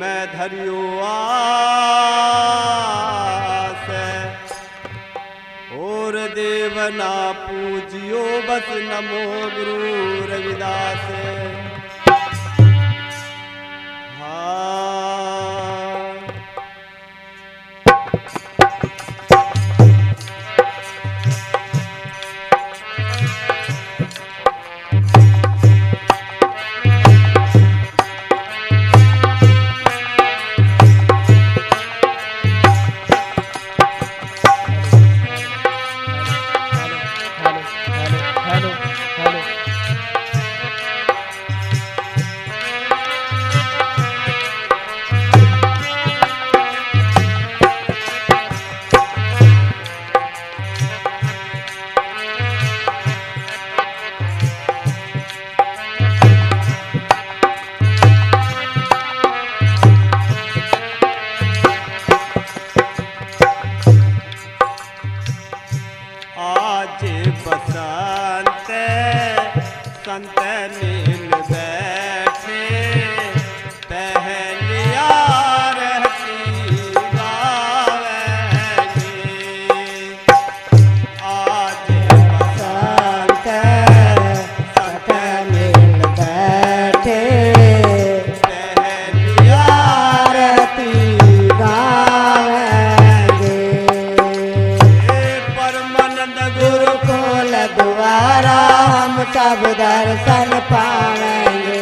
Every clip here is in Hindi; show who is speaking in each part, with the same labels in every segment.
Speaker 1: मैं धरियो आस और देवना पूजियो बस नमो गुरु रविदास। संत नील बैठे पहलिया रहती गावेंगे। आज बसंत संत नील बैठे पहलिया रहती गावेंगे। परमानंद गुरुकुल द्वारा हम सब दर्शन पाएंगे।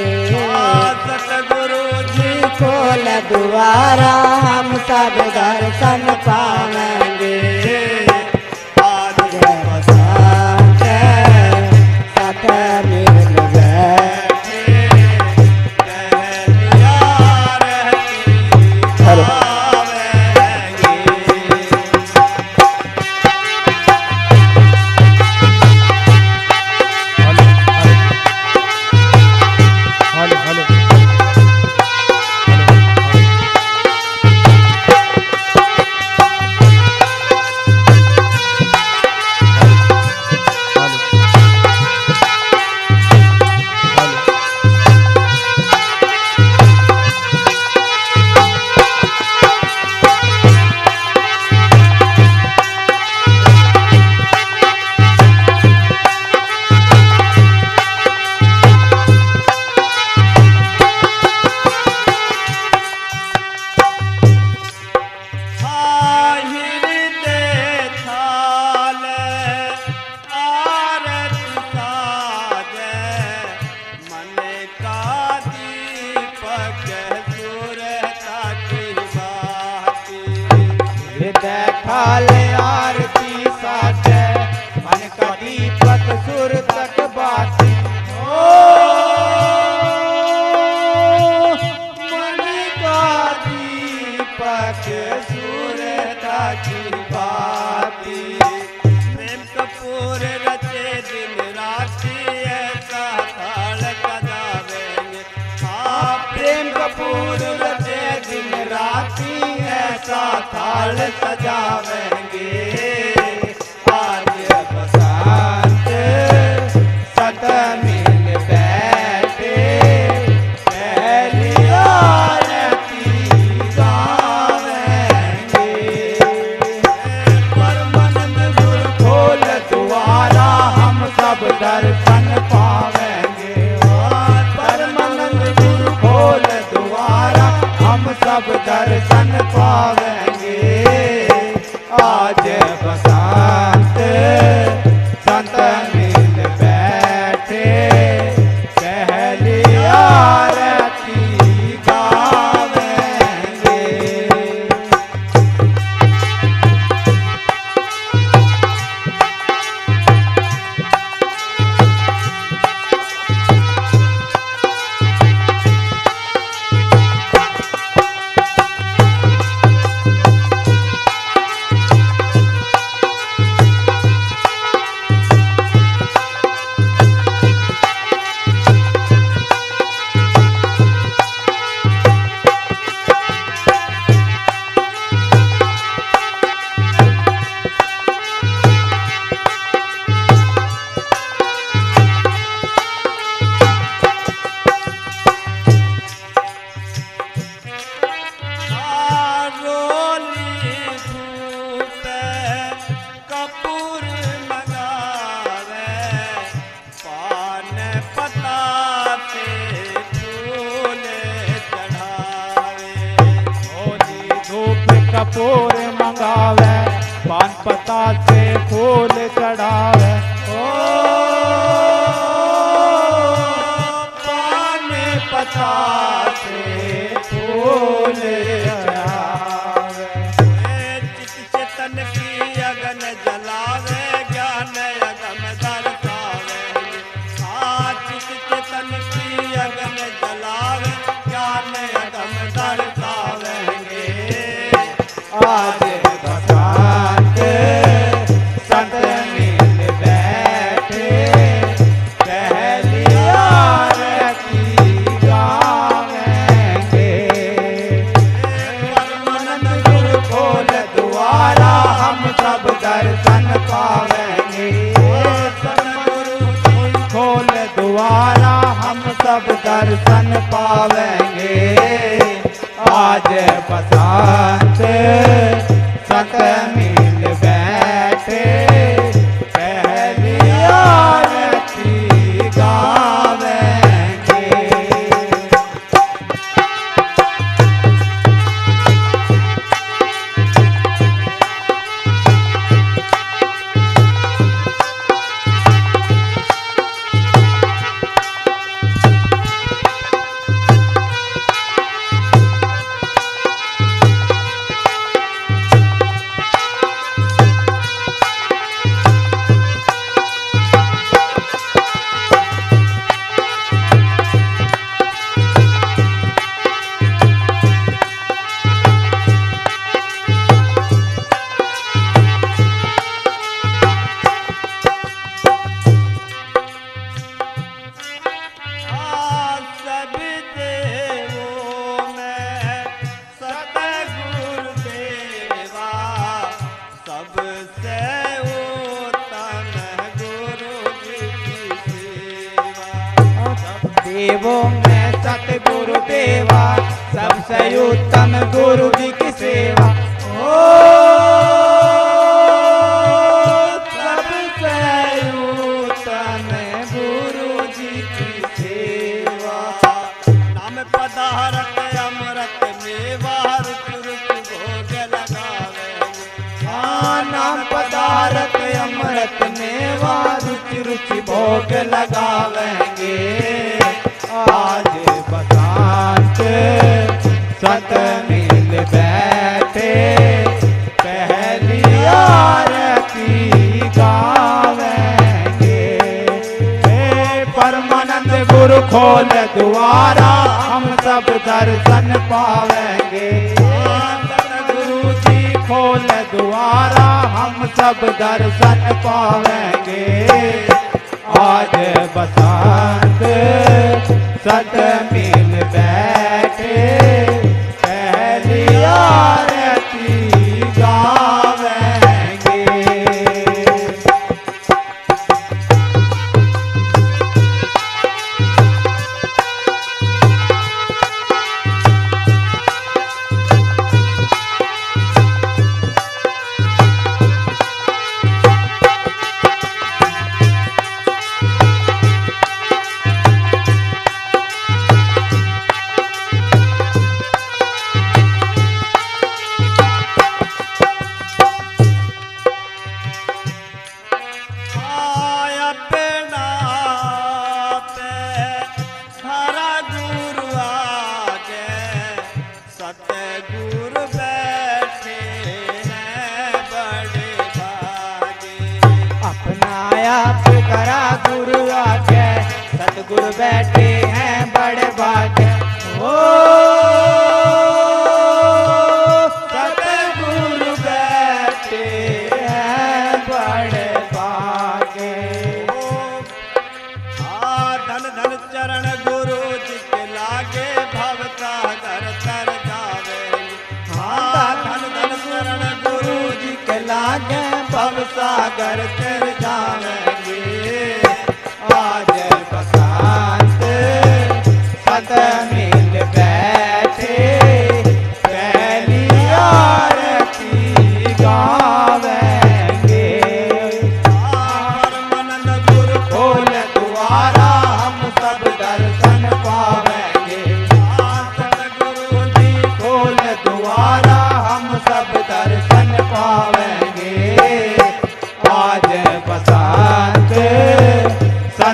Speaker 1: सतगुरु जी खोल द्वारा हम सब दर्शन पाएंगे। आज बसंत सत मिल बैठे पहलिया रहती गावेंगे। खाले आरती साथे मन का दीपक सुर तक बाती। ओ मन का दीपक सुर तक बाती। प्रेम कपूर रचे दिन राति ऐसा थाल सजावेंगे। हाँ प्रेम कपूर रचे दिन राति ऐसा थाल सजावेंगे। आज बसंत सत मिल बैठे पहलिया रहती गावेंगे। परमानंद गुरु खोल द्वारा हम सब दर्शन पावेंगे। परमानंद गुरु खोल द्वारा हम सब दर्शन पावेंगे। कपूर मंगावे, पान पता से फूल चढ़ावे। ओ पान पता से फूल चढ़ावे।
Speaker 2: चित चेतन की अगन जलावे, ज्ञान अगम दर्शावे। चित चेतन की अगन जलावे, ज्ञान अगम दर्शावेंगे।
Speaker 1: आज बसंत संत मिल बैठे, पहली आरती गावेंगे। परमानंद गुरु खोल द्वारा, हम सब दर्शन पावेंगे। सतगुरु खोल द्वारा, हम सब दर्शन पावेंगे। आज बसंत संत मिल बैठे, पहली आरती गावेंगे।
Speaker 2: सभी देवों में सतगुरु देवा, सबसे उत्तम गुरु जी की सेवा।
Speaker 1: देवों में सतगुरु देवा, सबसे उत्तम गुरु जी की सेवा। ओ सबसे उत्तम गुरु जी की सेवा।
Speaker 2: नाम पदारत अमृत मेवा, रुचि रुचि भोग लगावेंगे।
Speaker 1: नाम पदारथ अमृत मेवा, रुचि रुचि भोग लगावेंगे। आज बसंत संत मिल बैठे, पहली आरती गावेंगे। हे परमानंद गुरु खोल द्वारा, हम सब दर्शन पावेंगे। सतगुरु जी खोल द्वारा, हम सब दर्शन पावेंगे। आज बसंत संत मिल बैठे, पहली आरती गावेंगे।
Speaker 2: सतगुरु बैठे हैं बड़े भागे।
Speaker 1: अपना आप करा गुरु आगे, सतगुरु बैठे हैं बड़े भागे। ओ सतगुरु बैठे हैं बड़े भागे।
Speaker 2: धन धन चरण गुरु जी के लागे, भव सागर तर जावे। धन धन चरण गुरु जी के
Speaker 1: लागे, भव सागर तर जावेंगे। आज बसंत संत मिल बैठे, पहली आरती गावेंगे।
Speaker 2: परमानंद गुरु
Speaker 1: खोल द्वारा, हम सब दर्शन पावेंगे।
Speaker 2: सतगुरु जी
Speaker 1: खोल द्वारा, हम सब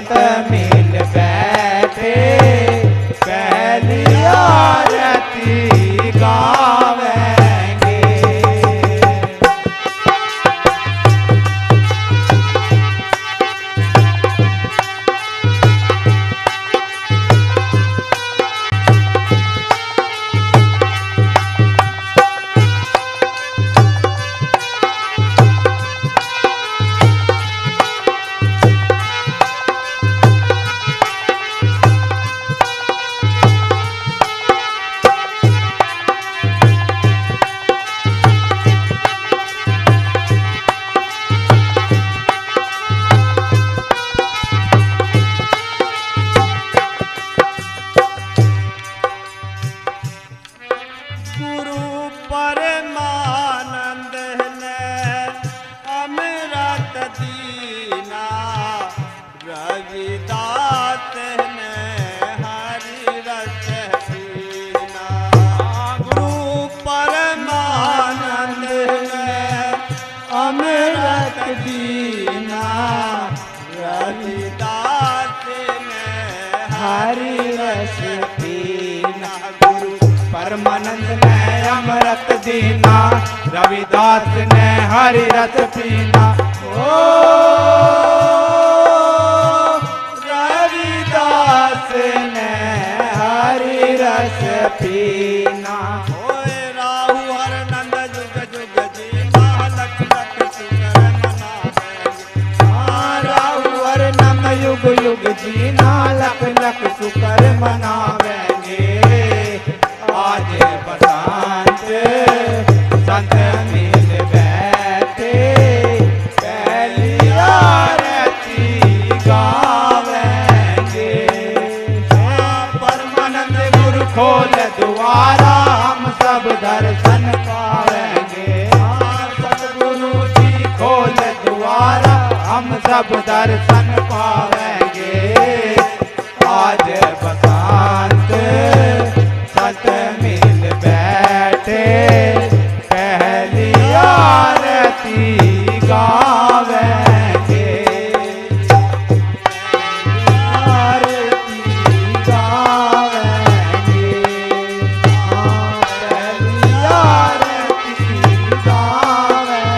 Speaker 1: सत मिल बैठे पहली आरती गावेंगे।
Speaker 2: गुरु परमानंद ने अमृत दीना, रविदास ने हरि रस पीना। गुरु परमानंद ने अमृत दीना, रविदास ने
Speaker 1: हरि रस पीना। गुरु परमानंद ने अमृत दीना, रविदास ने हरि रस पीना। ओ रविदास ने हरि रस पीना।
Speaker 2: होए राहु हर नंद जुग जुग जीना, लख लख शुकर मनावेंगे।
Speaker 1: राहु हर नम युग युग जीना, लख लख शुकर मनावेंगे। आज बसंत संत मिल बैठे पहली आरती गावेंगे। परमानंद गुरु खोल द्वारा, हम सब दर्शन पावेंगे। सतगुरु जी खोल द्वारा, हम सब दर्शन पावेंगे। आज बसंत संत मिल बैठे पहली आरती गावेंगे। आरती गावेंगे। पहली आरती गावेंगे।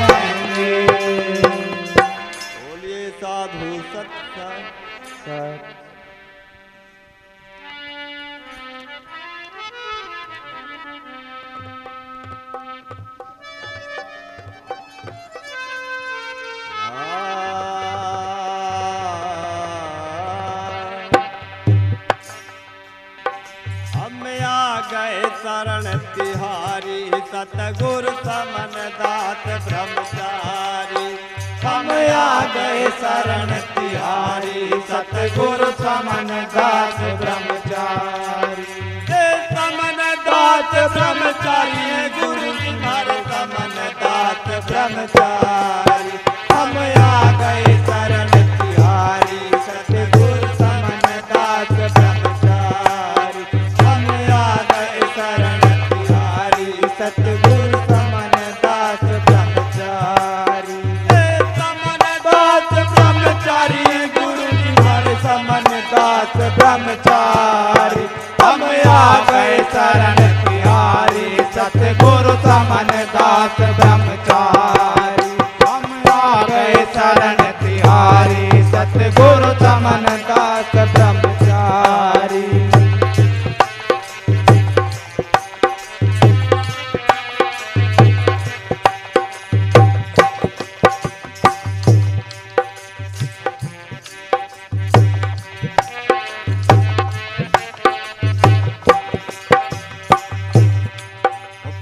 Speaker 2: बोलिए साधु सत्संग। हम आ गए शरण तिहारी, सतगुरु समन दात ब्रह्मचारी।
Speaker 1: हम आ गए शरण तिहारी, सतगुरु समन दास ब्रह्मचारी।
Speaker 2: समन दात ब्रह्मचारी, गुरु तुम्हारे समन दात
Speaker 1: ब्रह्मचारी। हम आ गए शरण तिहारी, सतगुरु समन दास ब्रह्मचारी। हम आ गए शरण तिहारी, सतगुरु समन दास ब्रह्मचारी।
Speaker 2: समन
Speaker 1: दास ब्रह्मचारी, गुरु जी हमारे समन दास ब्रह्मचारी। हम आ गए शरण तिहारी, सतगुरु समन दास ब्रह्मचारी। हम आ गए शरण तिहारी, सतगुरु समन दास ब्रह्मचारी।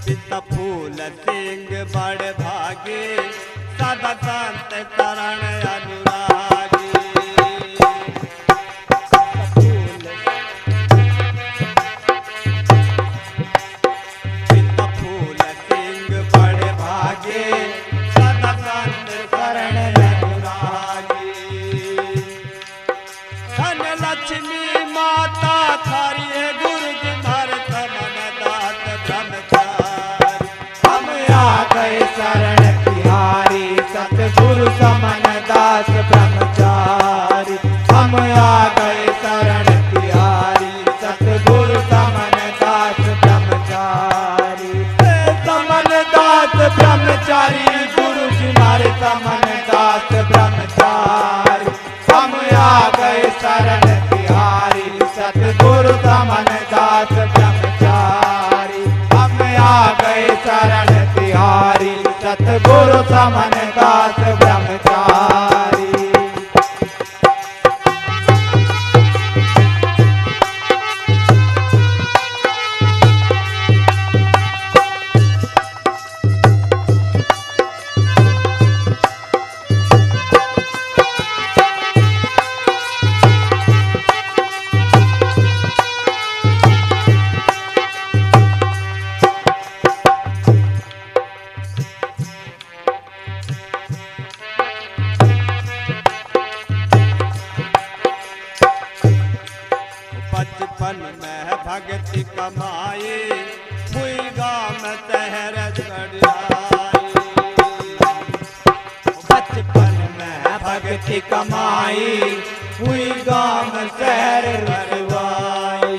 Speaker 2: पिता फूल सिंह बड़ भागे, सदा संत शरण अनुरागी। पिता फूल सिंह बड़ भागे, सदा संत शरण अनुरागी। धन लक्ष्मी माता थारी है, गुरु जी भर समन दात ब्रह्मचारी।
Speaker 1: हम आ गए शरण तिहारी, सतगुरु समन दास ब्रह्मचारी। हम आ शरण तिहारी सतगुरु समन दास ब्रह्मचारी। हम आ गए शरण तिहारी सतगुरु समन दास ब्रह्मचारी।
Speaker 2: बचपन में भक्ति कमाई हुई गाम शहर चढ़ाई।
Speaker 1: बचपन में भक्ति कमाई हुई गाम शहर रखवाई।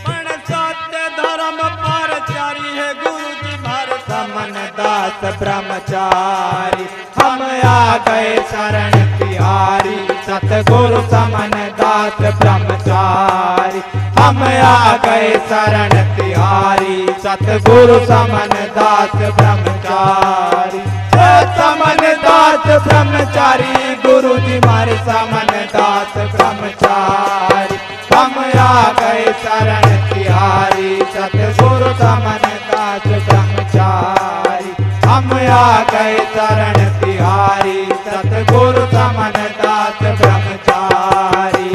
Speaker 2: पण सत्य धर्म परचारी है गुरु जी भर
Speaker 1: समन दास ब्रह्मचारी। हम आ गए शरण तिहारी सतगुरु समन दास ब्रह्मचारी। हम आ गए शरण तिहारी सतगुरु समन दास ब्रह्मचारी। समन दास ब्रह्मचारी गुरु जी मारे समन दास ब्रह्मचारी। हम आ गए शरण तिहारी सतगुरु समन दास ब्रह्मचारी। हम आ गए शरण तिहारी सतगुरु समन दास ब्रह्मचारी।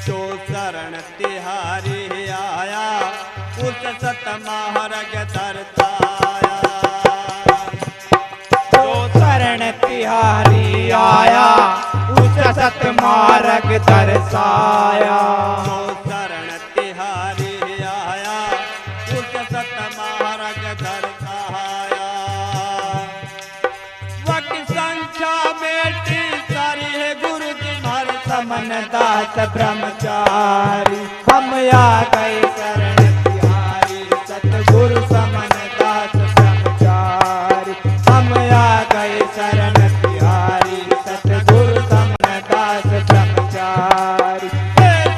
Speaker 2: जो शरण तिहारी आया उस सत मार्ग दर्शाया।
Speaker 1: जो शरण तिहारी आया उस सत मार्ग दर्शाया।
Speaker 2: जो शरण तिहारी आया उस सत मार्ग दर्शाया। वक संख्या बेटी सारी है गुरु जी भर
Speaker 1: समन दास ब्रह्मचारी। हम आ गए शरण तिहारी सतगुरु समन दास ब्रह्मचारी। हम आ गए शरण तिहारी सतगुरु समन दास ब्रह्मचारी।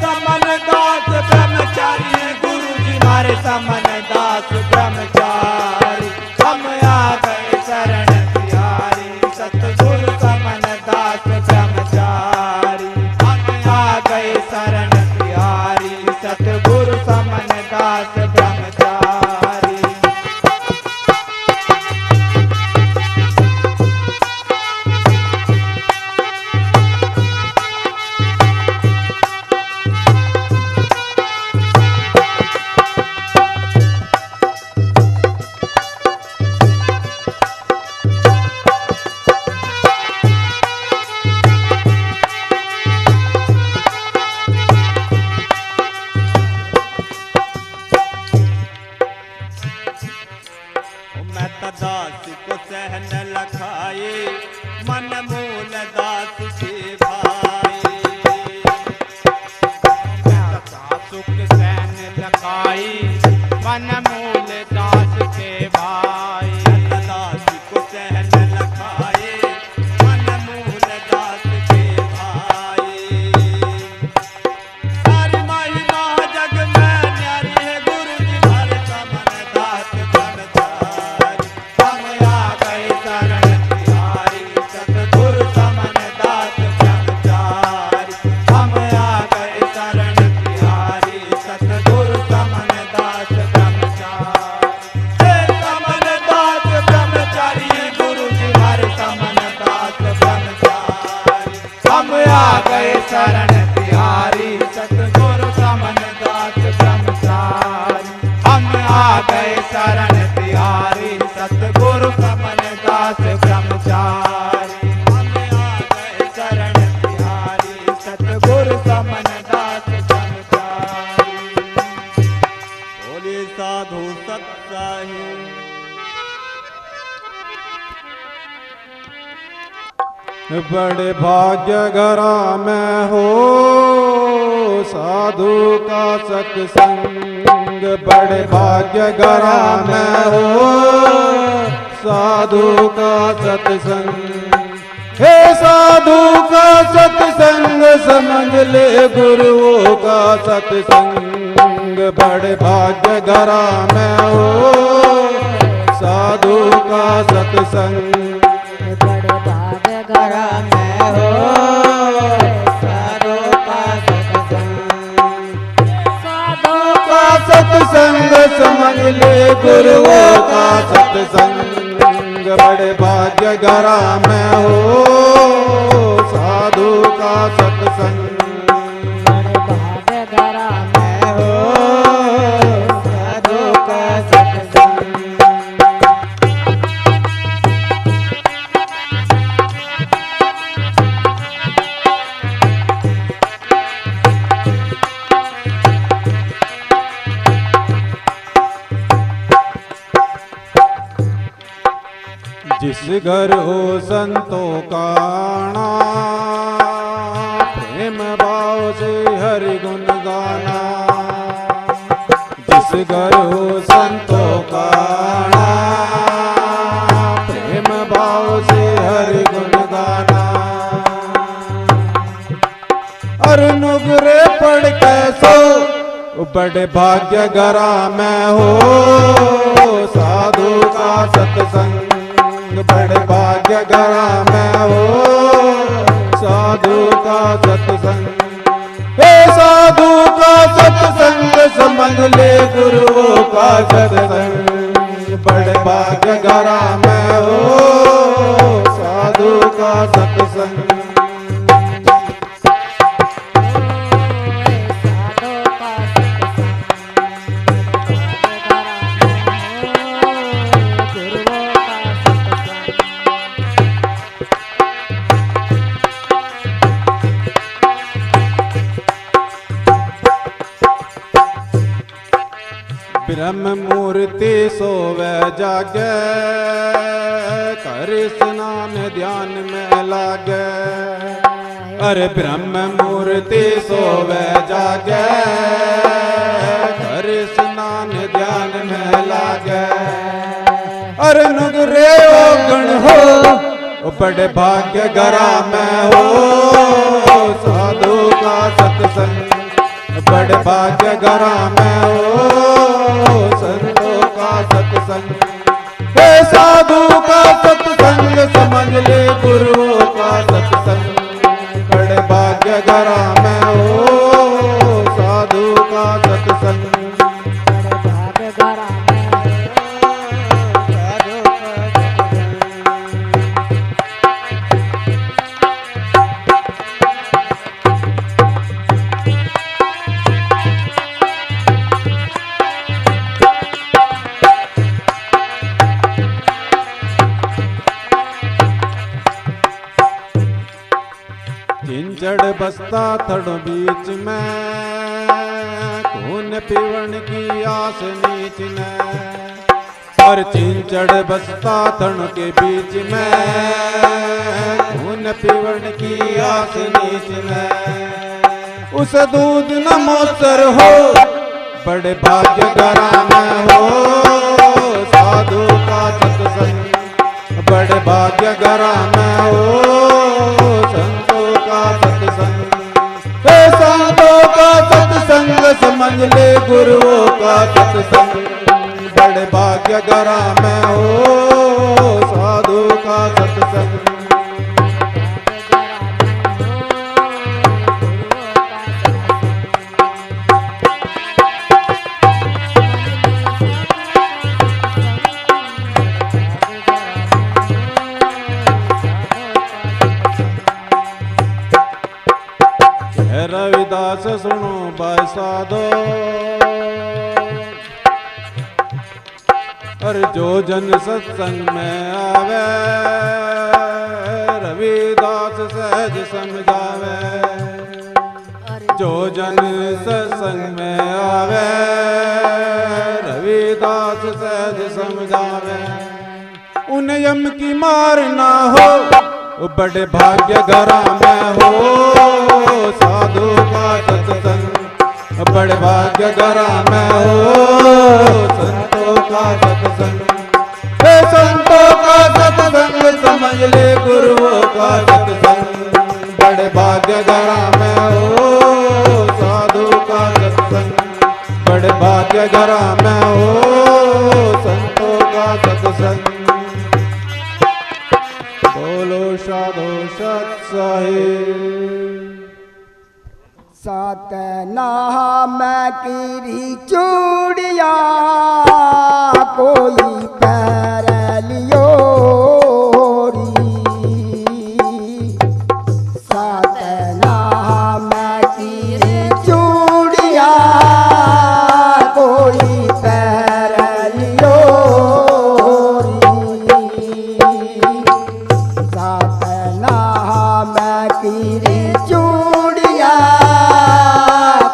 Speaker 1: समन दास ब्रह्मचारी गुरु जी मारे समन दास ब्रह्मचारी। हम आ गए शरण तिहारी सतगुरु समन दास ब्रह्मचारी। आ गए शरण तिहारी सतगुरु समन दास ब्रह्मचारी।
Speaker 2: मैं दास को सहन लखाई मन मूल दास के भाई।
Speaker 1: सुख सैन लखाई मन मूल दास के भाई।
Speaker 2: दास को सहन लखाए मन मूल दास के भाई। सारी महिमा जग में न्यारी है गुरु जी भर समन दास ब्रह्मचारी।
Speaker 1: हम आ गए शरण तिहारी सतगुरु समन दास ब्रह्मचारी। हम आ गए शरण तिहारी सतगुरु समन दास ब्रह्मचारी। समन दास ब्रह्मचारी गुरु जी हर समन दास ब्रह्मचारी। हम आ गए शरण तिहारी सतगुरु समन दास ब्रह्मचारी। हम आ गए शरण तिहारी सतगुरु समन दास ब्रह्मचारी।
Speaker 2: हम आ गए
Speaker 3: बड़े भाग्य घरा में हो साधु का सत्संग, बड़े भाग्य घरा में हो साधु का सत्संग। हे साधु का सत्संग समझ ले गुरुओं का सत्संग, बड़े भाग्य घरा में हो साधु का सत्संग।
Speaker 4: बड़े भाग्य घरा में हो साधु का सत्संग, साधु
Speaker 3: का सत्संग समझ ले गुरुओं का सत्संग, बड़े भाग्य घरा में हो साधु का सत्संग।
Speaker 4: बड़े भाग्य घरा में हो साधु का सत्संग।
Speaker 3: जिस घर हो संतों का आना, प्रेम भाव से हरि गुण गाना। जिस घर हो संतों का आना, प्रेम भाव से हरि गुण गाना। और नुगरे पढ़ के सो बड़े भाग्य घरा में हो साधु का सत्संग, बड़े भाग्य घरा में हो साधु का सत्संग। हे साधु का सत्संग समझ ले गुरुओं का सत्संग, बड़े भाग्य घरा में हो साधु का सत्संग। ब्रह्म मूर्ति सोवे जागे, कर स्नान ध्यान में लागे। अरे ब्रह्म मूर्ति सोवे जागे, कर स्नान ध्यान में लागे। अरे नुगरे ओ गण हो बड़े भाग्य घरा में हो साधु का सत्संग, बड़े भाग्य घरा में हो संतों का सत्संग। हे साधु का सत्संग समझ ले गुरुओं का सत्संग, बड़े भाग्य घरा में हो साधु का सत्संग।
Speaker 4: बड़े भाग्य घरा में हो साधु का
Speaker 3: झिंझड़ बसता थड़ बीच में, खून पीवन की आस नीच ने। और चिंचड़ बसता थड़ के बीच में, खून पीवन की आस नीच ने। उस दूध न मोसर हो बड़े भाग्य घरा में हो साधु का सत्संग, बड़े भाग्य घरा में हो संतों का सत्संग। हे संतों का सत्संग समझ ले गुरुओं का सत्संग, बड़े भाग्य घरा में हो साधु का सत्संग। रविदास सुनो भाई साधो, और जो जन सत्संग में आवे रविदास सहज समझावे। जो जन सत्संग में आवे रविदास सहज समझावे। उन यम की मार ना हो बड़े भाग्य घरा में हो साधु का सत्संग, बड़े भाग्य घरा में हो संतों का सत्संग। हे संतों का सत्संग समझ ले गुरुओं का सत्संग, बड़े भाग्य घरा में हो साधु का सत्संग, बड़े भाग्य घरा में हो संतों का सत्संग। बोलो साधु सत साहिब।
Speaker 4: सतनाम की चूड़िया कोई पैर लियो री, सतनाम की चूड़िया कोई पैर लियो री, सतनाम की चूड़िया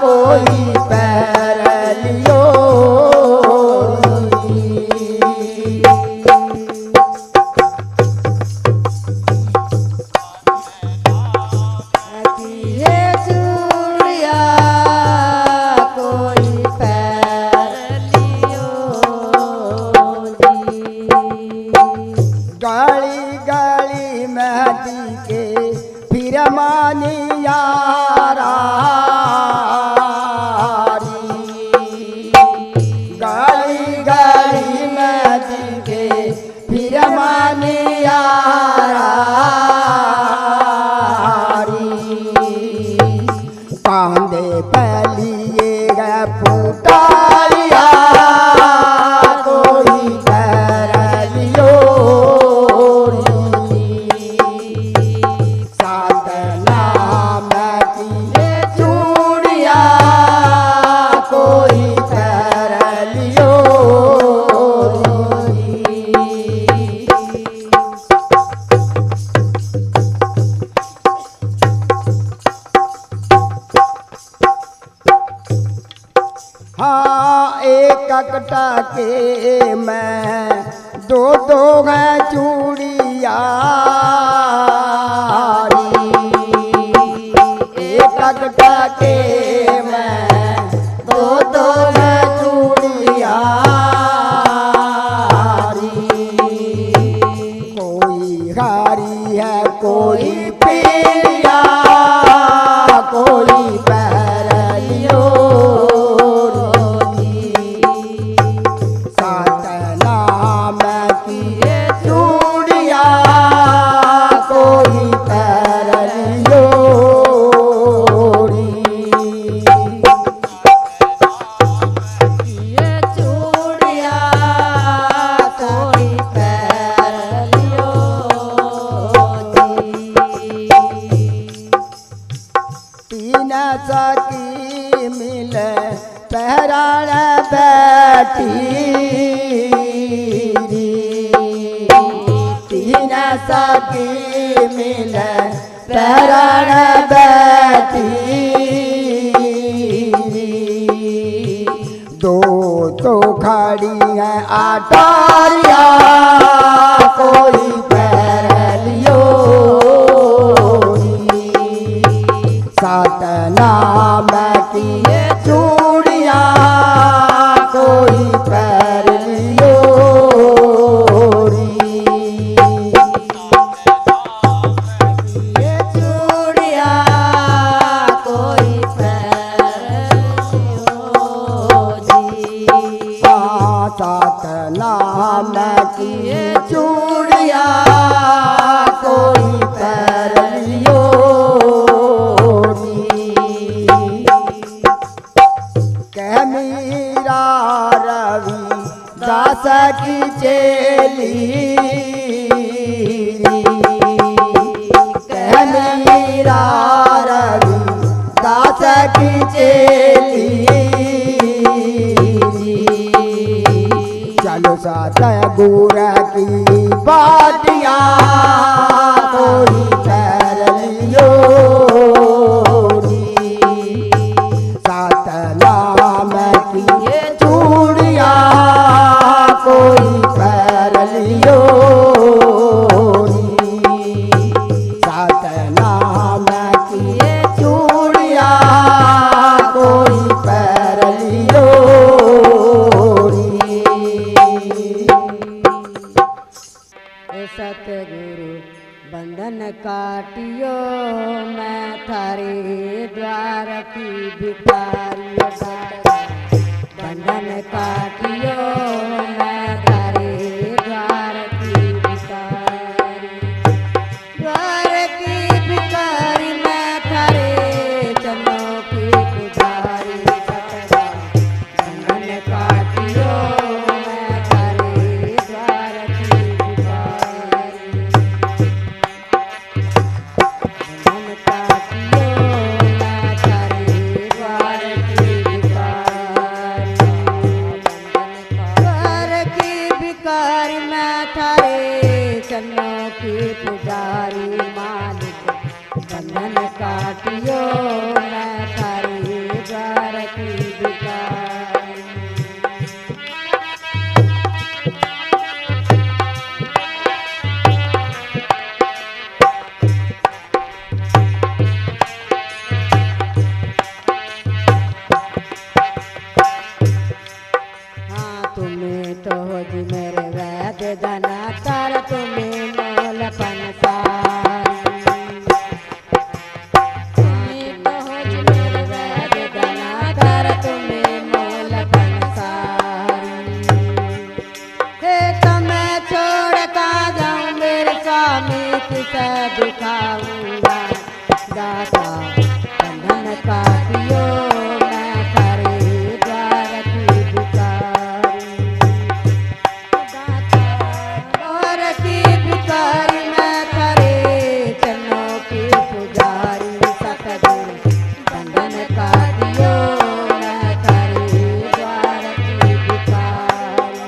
Speaker 4: कोई पैर लियो ये चूड़िया कोई पैर लियो गली गली मेहदी के फिर मानी यारा, गली गली मेहदी के फिर मानी यारा, कांदे पलिए गए पुटारिया कोई पैर लियो री, सतनाम की चूड़िया कोई पैर लियो री। हाँ एक टके में दो दो है चूड़िया री, एक टके में दो दो है चूड़िया री, कोई हरी है कोई पीलिया कोई पैर लियो री, सतनाम की चूड़िया कोई पैर लियो री, ये चूड़िया कोई पैर लियो री। तीन सखी मिले पहराण बैठी री, तीन सखी मिले पहराण बैठी री, दो तो खड़ी है अटारिया कोई पैर लियो री, सतनाम की चूड़िया कोई पैर लियो री, ये चूड़िया कोई पैर लियो री, सतनाम की बंधन काटियो मैं थारे द्वार की भिखारी। बंधन काटियो मैं थारे द्वार की भिखारी। द्वार की भिखारी मैं थारे चरणों की पुजारी। बंधन काटियो मैं थारे द्वार की भिखारी। बंधन काटियो मैं थारे द्वार की भिखारी। द्वार की भिखारी मैं थारे चरणों की पुजारी। मालिक बंधन काटियो मैं थारे द्वार की भिखारी। हाँ तुम्हें तो हो जी मेरे वैद जनातर तुम्हें मोल पंसारी। तुम्हें तो हो जी मेरे वैद जनातर तुम्हें मोल पंसारी। हे तुम्हें छोड़ का जाऊं मेरे स्वामी किसे दिखाऊंगा। दाता बंधन काटियो मैं थारे द्वार की भिखारी। द्वार की भिखारी मैं थारे चरणों की पुजारी। सतगुरु बंधन काटियो मैं थारे द्वार की भिखारी।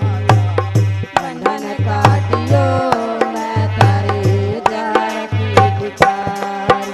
Speaker 4: बंधन काटियो मैं थारे द्वार की भिखारी।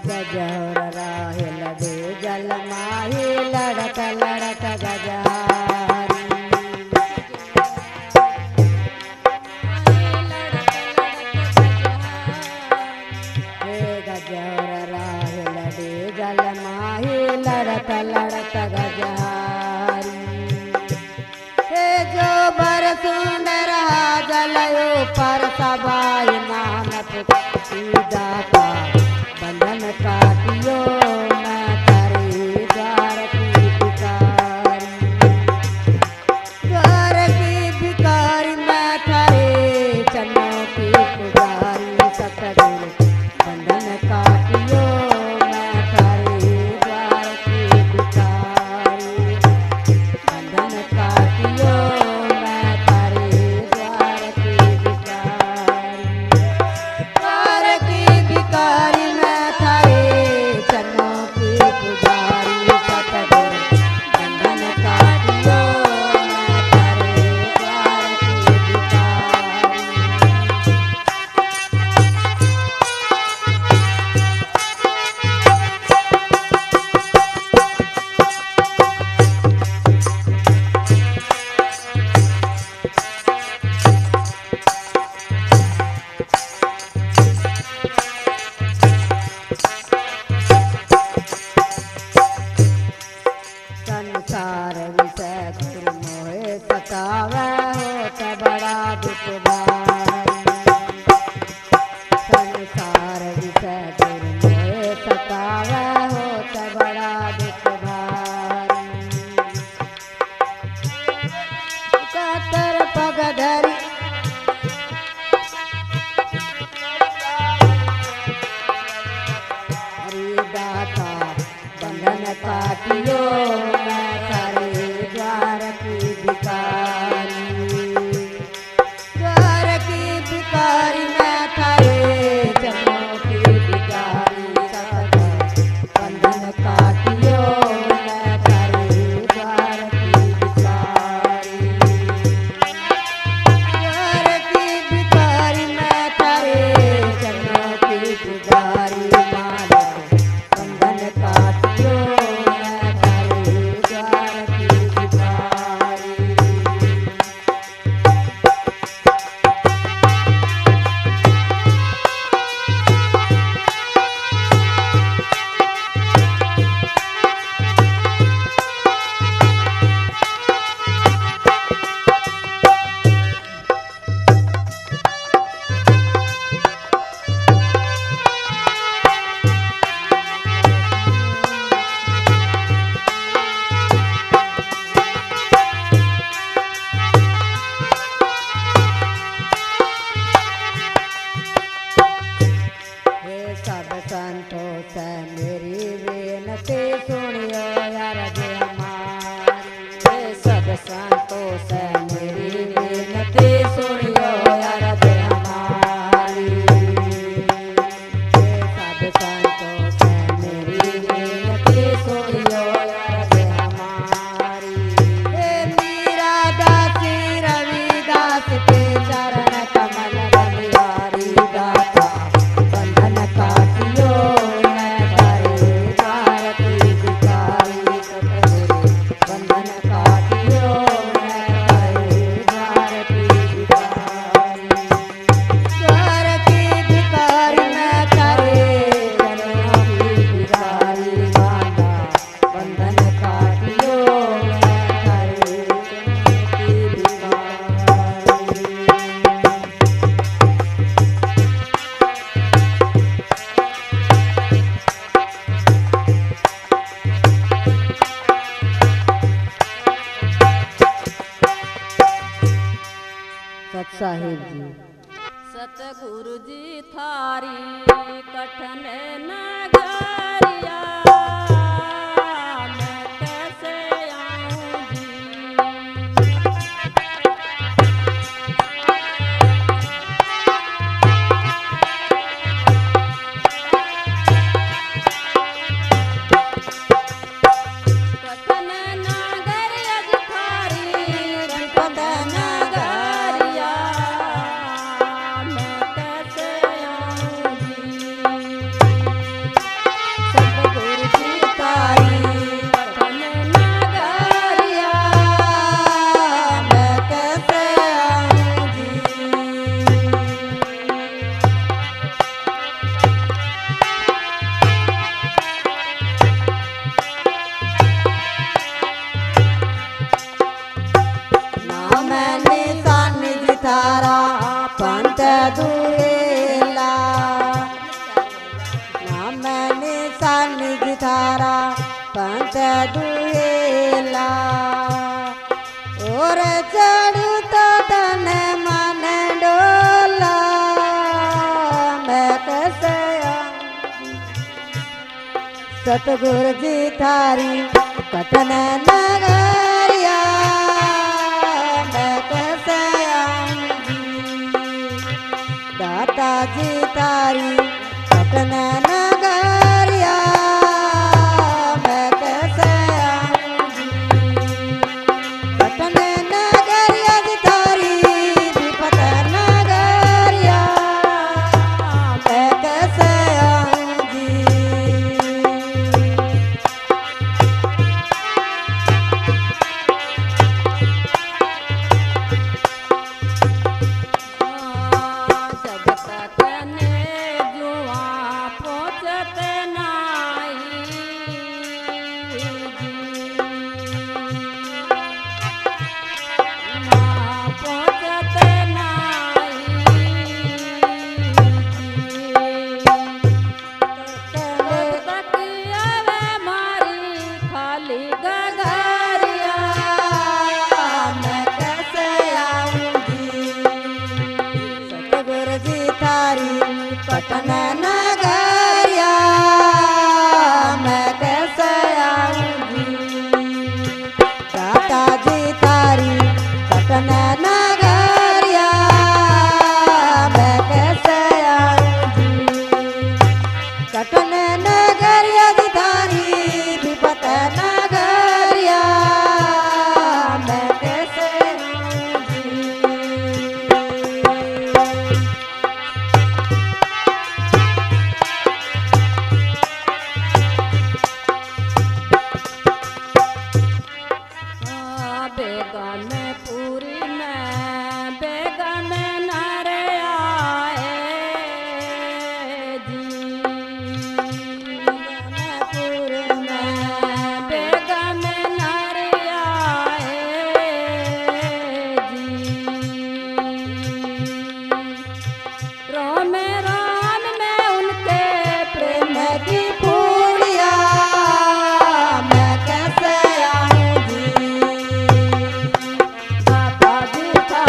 Speaker 4: गजहर राहे लगे जल माही लड़क लड़क गजहारी। हे गजहर राहे लगे जल माही लड़क लड़क गजहारी। हे जो बर सुंदर जलयो पर सबाई नानक दाता। बंधन काटियो मैं थारे द्वार की भिखारी। द्वार की भिखारी मैं थारे चरणों की पुजारी। सतगुरु बंधन काटियो मैं थारे द्वार की भिखारी। बंधन काटियो मैं थारे द्वार की भिखारी। द्वार की भिखारी मैं थारे चरणों की पुजारी। सतगुरु बंधन काटियो मैं थारे द्वार की भिखारी। संसार विषय गुरु मोहे सतावे होत बड़ा दुख भारी। संसार विषय गुरु मोहे सतावे होत बड़ा दुख भारी। कातर पग धरी हरि दाता बंधन काटियो मैं थारे द्वार की भिखारी। संतों से मेरी विनती सुनियो अरज हमारी। सब संतों से मेरी विनती सुनियो अरज हमारी। हे मीरा दासी रविदास के चरण कमल बलिहारी दाता बंधन काटियो मैं तारे भारती भिखारी सतगुरु बंधन काटियो मैं तारे भारती भिखारी। भारती भिखारी मैं तारे चरणों की भिखारी बांधा बंधन काटियो मैं तारे चरणों की भिखारी। सत साहिब जी।
Speaker 5: सतगुरु जी थारी कठन नगरिया मैं कैसे आऊं जी। कठन नगरिया जी थारी
Speaker 4: गणपत
Speaker 5: नगरिया मैं कैसे आऊं जी।
Speaker 4: सतगुरु जी तारी
Speaker 5: कठन नगरिया
Speaker 4: मैं कैसे आऊं जी। ना मैंने सानिज तारा पंत दुएला। ना मैंने सानिज तारा पंत दुएला। और चढ़ता तन मन डोला मैं कैसे आऊं। सतगुरु जी थारी कठन नगरिया मैं कैसे आऊं जी। दाता जी तारी कठन नगरिया मैं कैसे आऊं जी। कठन नगरिया जी तारी विपत नगरिया मैं कैसे आऊं जी।
Speaker 5: जब तक ने जुआ पहुँचते नाई जी। ना पहुँचते नाई जी। तब तक आवे मारी खाली गगरिया
Speaker 4: मैं कैसे आऊं जी। सतगुरु जी तारी कठन नगरिया मैं कैसे आऊं जी। दाता जी तारी कठन नगरिया मैं कैसे आऊं जी। कठन नगरिया जी तारी विपत नगरिया मैं कैसे आऊं जी।
Speaker 5: बेगन पूरी में बेगन नर आए जी।
Speaker 4: बेगनपुर में
Speaker 5: बेगन नर आए जी। रोम राम में उनके प्रेम
Speaker 4: प्रेम की पूड़िया मैं कैसे आऊं जी।
Speaker 5: दाता जी था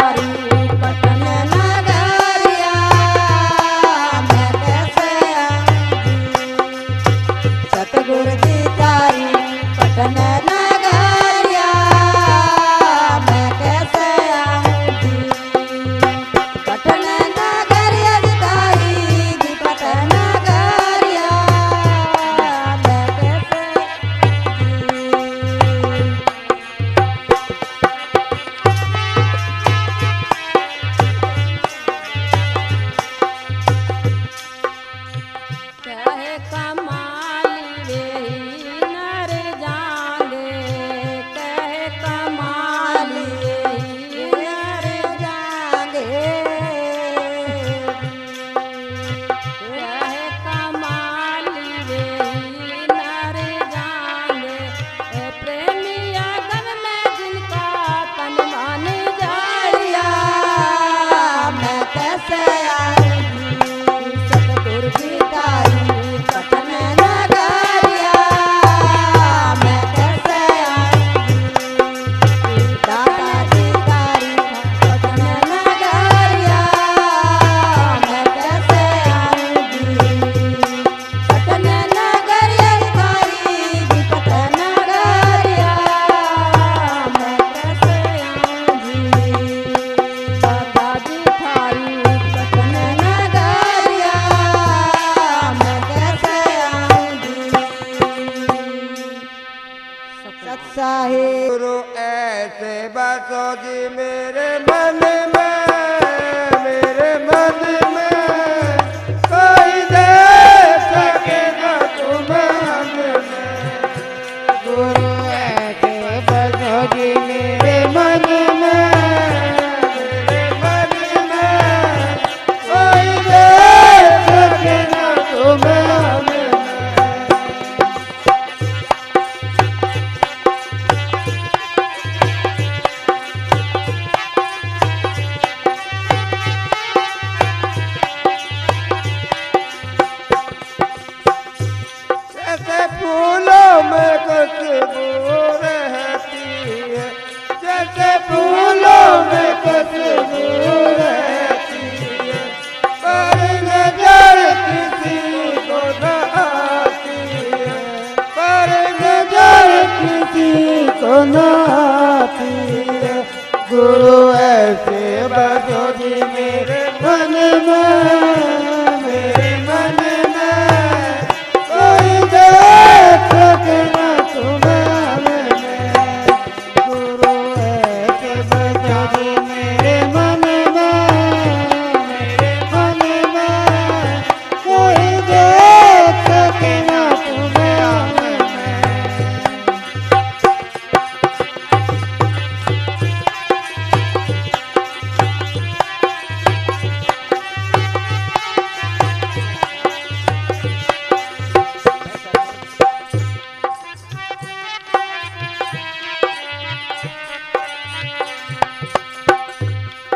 Speaker 1: ऐसे बसो जी मेरे मन में, मेरे मन में कोई दे सके न तुम्हें हमें।
Speaker 4: गुरु ऐसे बसो जी मेरे मन में,
Speaker 1: मेरे मन में कोई दे सके न तुम्हें हमें। जैसे फूलों में खुशबू रहती है, जैसे फूलों में खुशबू रहती है, पर नजर किसी को न आती है, पर नजर किसी को न आती है। गुरु ऐसे बसो जी मेरे मन में, मेरे मन में कोई देख सके न तुम्हें हमें।
Speaker 4: गुरु ऐसे बसो जी मेरे मन में, मेरे मन में कोई देख सके न तुम्हें हमें।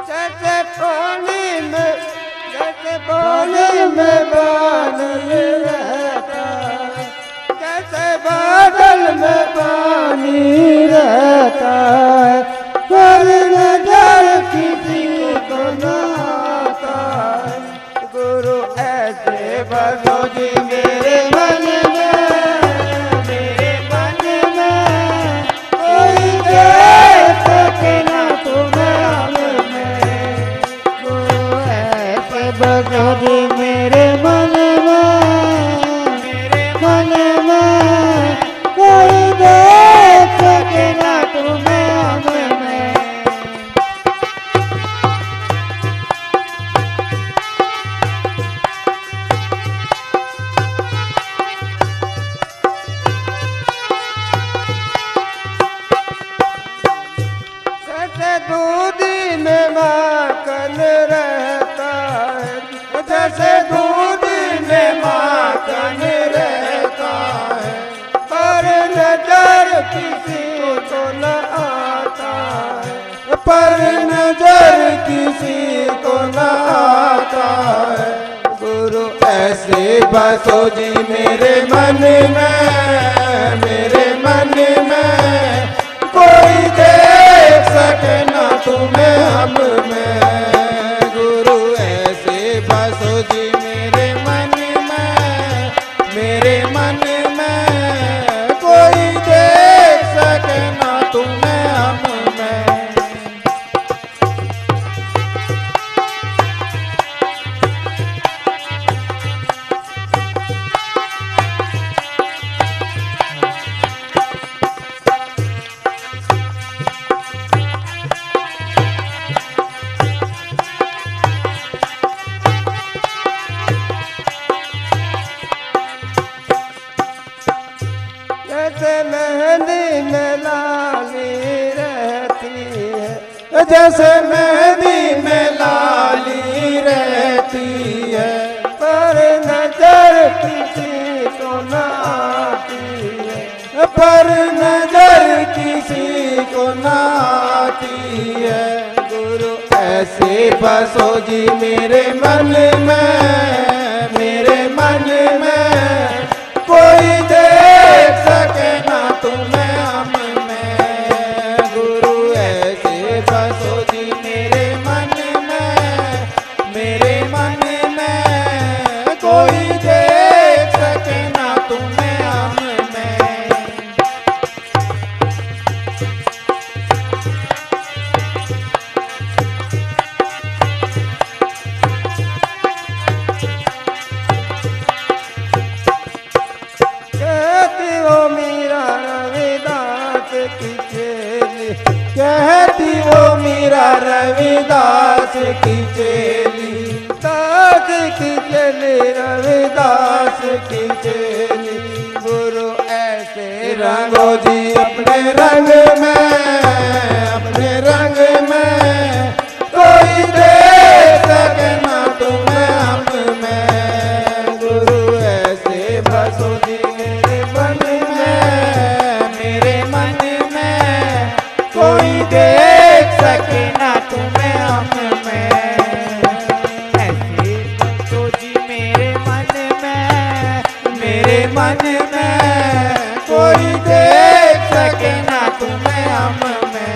Speaker 1: जैसे पानी में, जैसे पानी में बादल रहता है, जैसे बादल में पानी रहता है, पर नजर किसी को न आता है। गुरु ऐसे बसो जी मेरे मन में, मेरे मन में कोई देख सके न तुम्हें हमें।
Speaker 4: गुरु ऐसे बसो जी मेरे मन में, मेरे मन में कोई देख सके न तुम्हें हमें।
Speaker 1: जैसे दूधी में माखन रहता है, जैसे दूधी में माखन रहता है, पर नजर किसी को न आता है, पर नजर किसी को न आता है। गुरु ऐसे बसो जी मेरे मन में, मेरे मन में कोई देख सके न तुम्हें हम में। गुरु ऐसे बसो जी मेरे मन में, मेरे मन में कोई देख सके न तुम्हें हम में। जैसे मेहंदी में लाली रहती है, जैसे मेहंदी में लाली रहती है, पर नजर किसी को न आती है, पर नजर किसी को न आती है। गुरु ऐसे बसो जी मेरे मन में, मेरे मन में कोई देख सके ना तुम्हें हम में। गुरु ऐसे बसो जी मेरे मन में, मेरे मन में कोई देख सके ना तुम्हें हम में। कहती हो मीरा रविदास की चेली,
Speaker 3: कहती वो मीरा रविदास की चेली, दास की चेली, रविदास की चेली।
Speaker 1: गुरु ऐसे
Speaker 3: रंगो जी अपने रंग में, अपने रंग में, कोई देख सके ना तुम्हें हम में। गुरु ऐसे बसो जी मेरे मन में, मेरे मन में, कोई देख सके ना तुम्हें हम में।
Speaker 1: ऐसे बसो जी मेरे मन में,
Speaker 3: मेरे मन में, कोई देख सके ना तुम्हें हम में।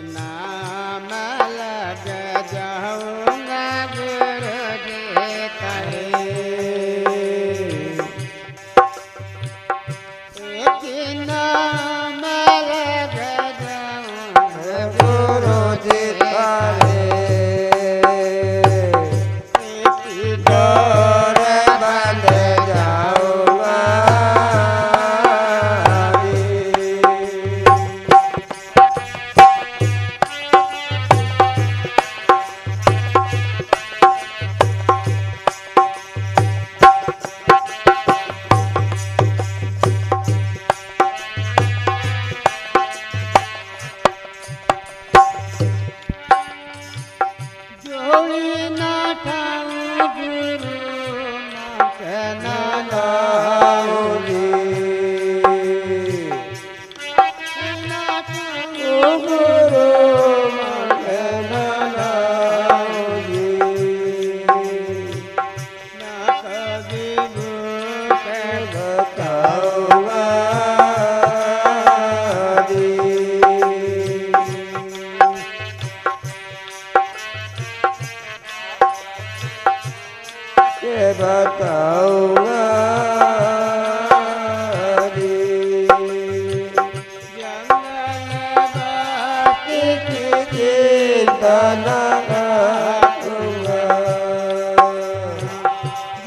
Speaker 1: नाम लग जाऊंगा गुरु जी करे। एक नाम लग जाऊंगा गुरु जी करे। एक डोर बंध जाऊंगा जोड़ी ना ठाऊं गुरु ना कहना लाऊंगी। ना ठाऊं गुरु ना कहना लाऊंगी। ना कभी भूख बताऊंगा दी। के बताऊंगा दी। जंगल बाकी की चिंता न करूंगा।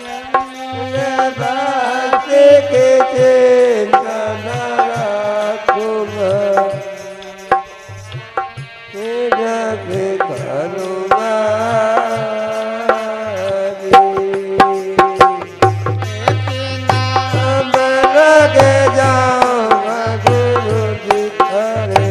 Speaker 1: जंगल बाकी की चिंता न रखूंगा। जग करूंगा लगे जाऊंगा गुरु जी करे।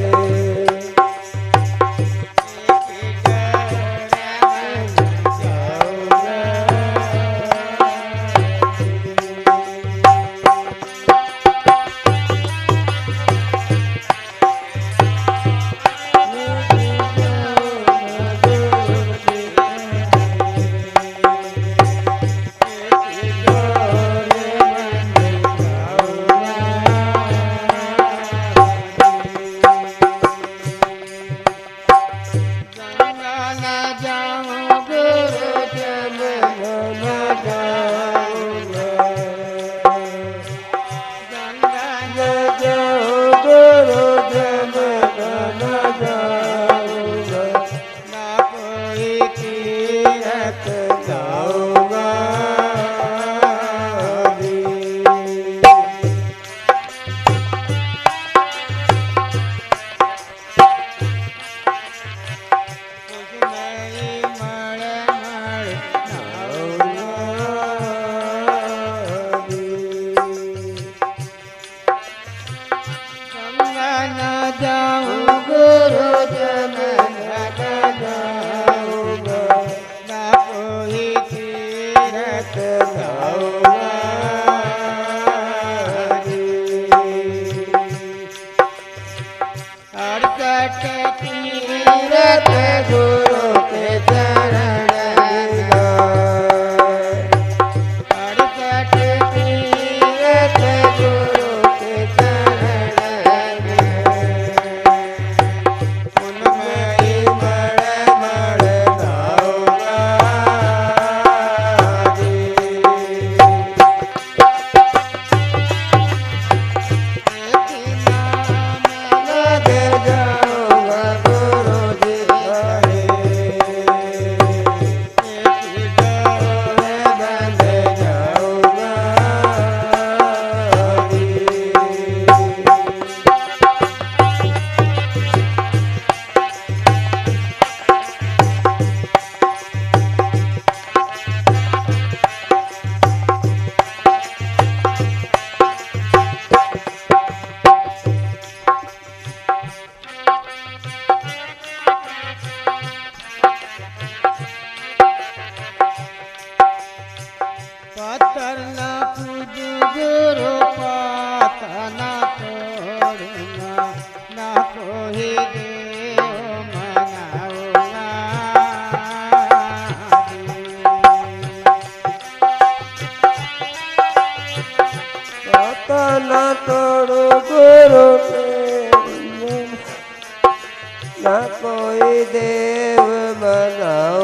Speaker 1: जाऊं गुरु जन जाऊंगा।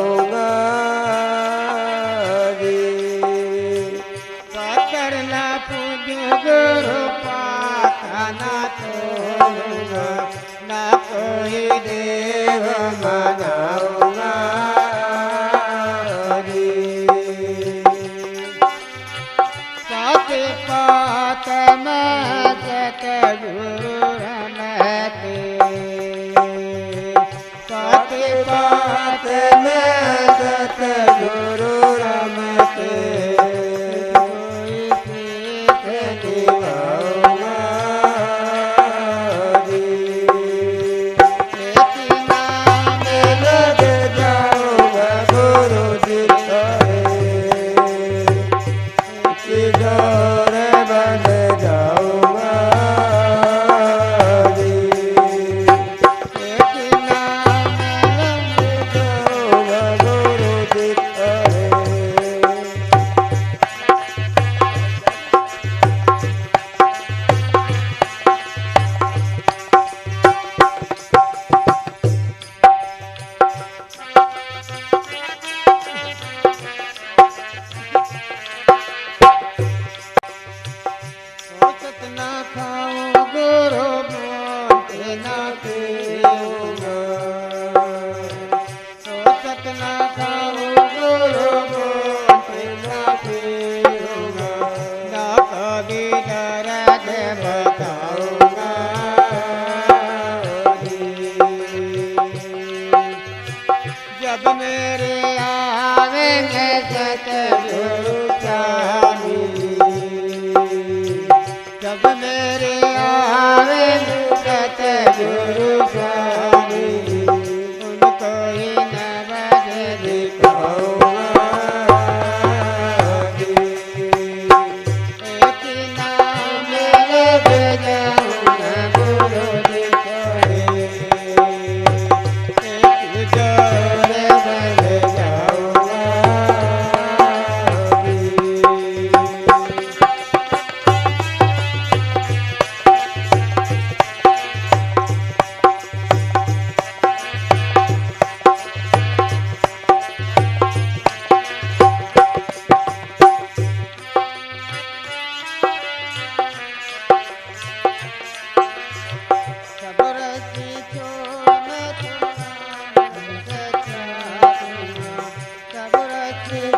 Speaker 1: जाऊंगा जी।
Speaker 6: करना पूजो गुरु पाता ना छोड़ूंगा, ना कोई देव मनाऊंगा जी। पाते पात में सतगुरु रमते, पाते पात में सतगुरु रमते, ना खाऊं गुरु बोलते ना पीऊंगा, सोचत ना खाऊं गुरु बोलते ना पीऊंगा, ना कभी दर्द बताऊंगा जब मेरे आवेंगे सतगुरु स्वामी, जब मेरे आवे सतगुरु स्वामी, उनको ही नवज दिखाऊंगा जी। एक नाम लग जाऊंगा गुरु दिखाए, एक जोड़े बन जाऊंगा जी।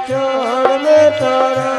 Speaker 6: छोड़ में तोरा